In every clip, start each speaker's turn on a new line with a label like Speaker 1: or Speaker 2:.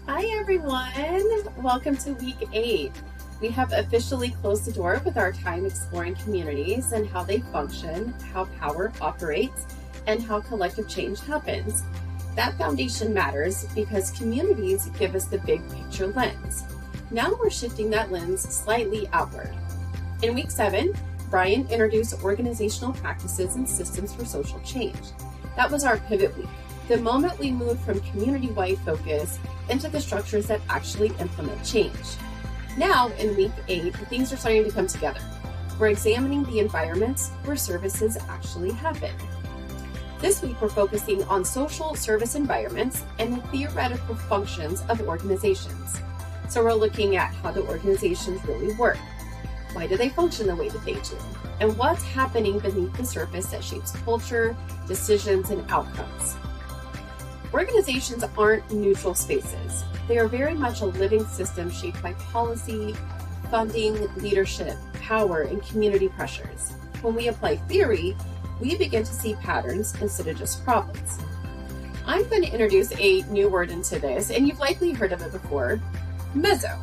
Speaker 1: Hi everyone, welcome to week 8. We have officially closed the door with our time exploring communities and how they function, how power operates, and how collective change happens. That foundation matters because communities give us the big picture lens. Now we're shifting that lens slightly outward. In week 7, Brian introduced organizational practices and systems for social change. That was our pivot week, the moment we moved from community-wide focus into the structures that actually implement change. Now, in week 8, things are starting to come together. We're examining the environments where services actually happen. This week, we're focusing on social service environments and the theoretical functions of organizations. So we're looking at how the organizations really work. Why do they function the way that they do? And what's happening beneath the surface that shapes culture, decisions, and outcomes. Organizations aren't neutral spaces. They are very much a living system shaped by policy, funding, leadership, power, and community pressures. When we apply theory, we begin to see patterns instead of just problems. I'm going to introduce a new word into this, and you've likely heard of it before, mezzo.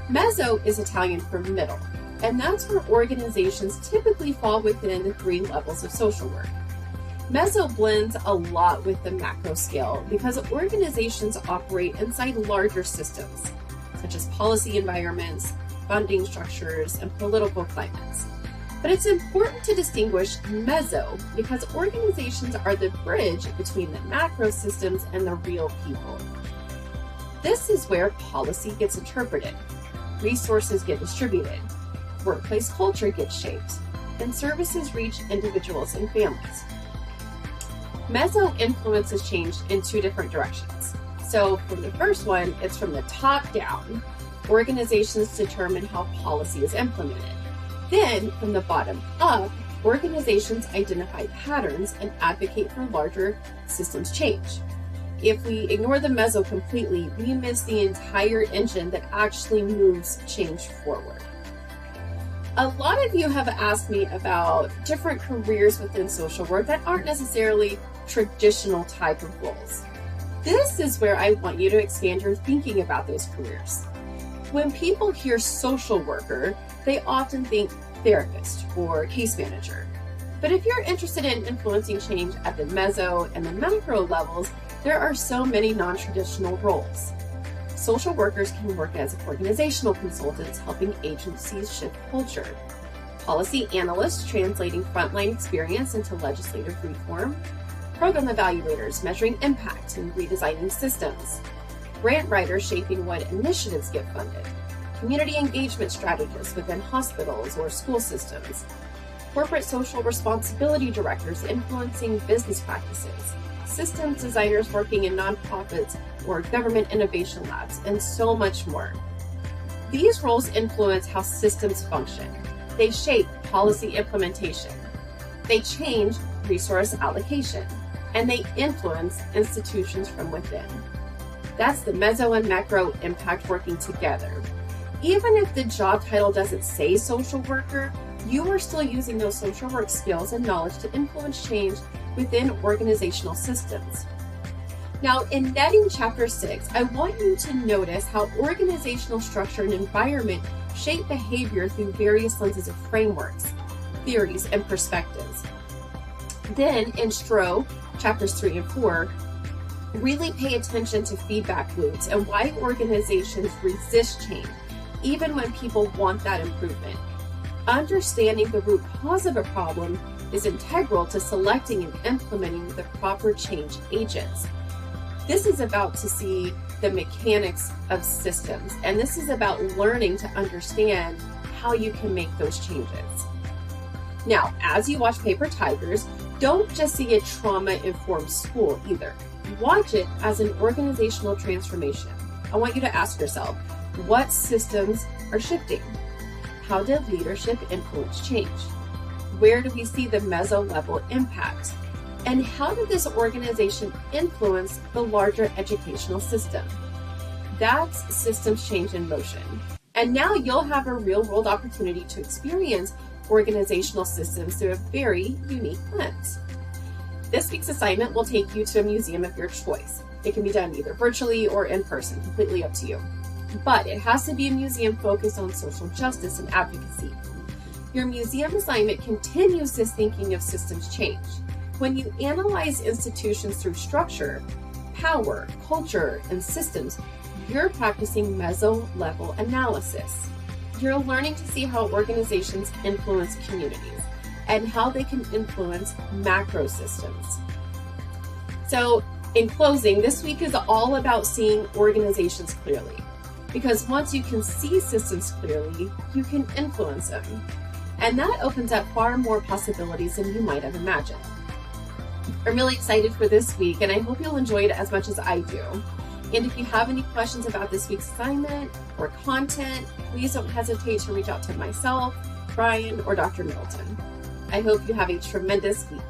Speaker 1: Mezzo is Italian for middle, and that's where organizations typically fall within the 3 levels of social work. Mezzo blends a lot with the macro scale because organizations operate inside larger systems, such as policy environments, funding structures, and political climates. But it's important to distinguish mezzo because organizations are the bridge between the macro systems and the real people. This is where policy gets interpreted, resources get distributed, workplace culture gets shaped, and services reach individuals and families. Mezzo influences change in 2 different directions. So for the first one, it's from the top down. Organizations determine how policy is implemented. Then from the bottom up, organizations identify patterns and advocate for larger systems change. If we ignore the mezzo completely, we miss the entire engine that actually moves change forward. A lot of you have asked me about different careers within social work that aren't necessarily traditional type of roles. This is where I want you to expand your thinking about those careers. When people hear social worker, they often think therapist or case manager. But if you're interested in influencing change at the mezzo and the macro levels, there are so many non-traditional roles. Social workers can work as organizational consultants helping agencies shift culture, policy analysts translating frontline experience into legislative reform, program evaluators measuring impact and redesigning systems, grant writers shaping what initiatives get funded, community engagement strategists within hospitals or school systems, corporate social responsibility directors influencing business practices, systems designers working in nonprofits or government innovation labs, and so much more. These roles influence how systems function. They shape policy implementation. They change resource allocation, and they influence institutions from within. That's the mezzo and macro impact working together. Even if the job title doesn't say social worker, you are still using those social work skills and knowledge to influence change within organizational systems. Now, in Netting Chapter 6, I want you to notice how organizational structure and environment shape behavior through various lenses of frameworks, theories, and perspectives. Then, in Stro, Chapters 3 and 4, really pay attention to feedback loops and why organizations resist change, even when people want that improvement. Understanding the root cause of a problem is integral to selecting and implementing the proper change agents. This is about to see the mechanics of systems, and this is about learning to understand how you can make those changes. Now, as you watch Paper Tigers, don't just see a trauma-informed school either. Watch it as an organizational transformation. I want you to ask yourself, what systems are shifting? How did leadership influence change? Where do we see the mezzo-level impact? And how did this organization influence the larger educational system? That's systems change in motion. And now you'll have a real-world opportunity to experience organizational systems through a very unique lens. This week's assignment will take you to a museum of your choice. It can be done either virtually or in person, completely up to you. But it has to be a museum focused on social justice and advocacy. Your museum assignment continues this thinking of systems change. When you analyze institutions through structure, power, culture, and systems, you're practicing meso-level analysis. You're learning to see how organizations influence communities and how they can influence macro systems. So, in closing, this week is all about seeing organizations clearly. Because once you can see systems clearly, you can influence them. And that opens up far more possibilities than you might have imagined. I'm really excited for this week, and I hope you'll enjoy it as much as I do. And if you have any questions about this week's assignment or content, please don't hesitate to reach out to myself, Brian, or Dr. Middleton. I hope you have a tremendous week.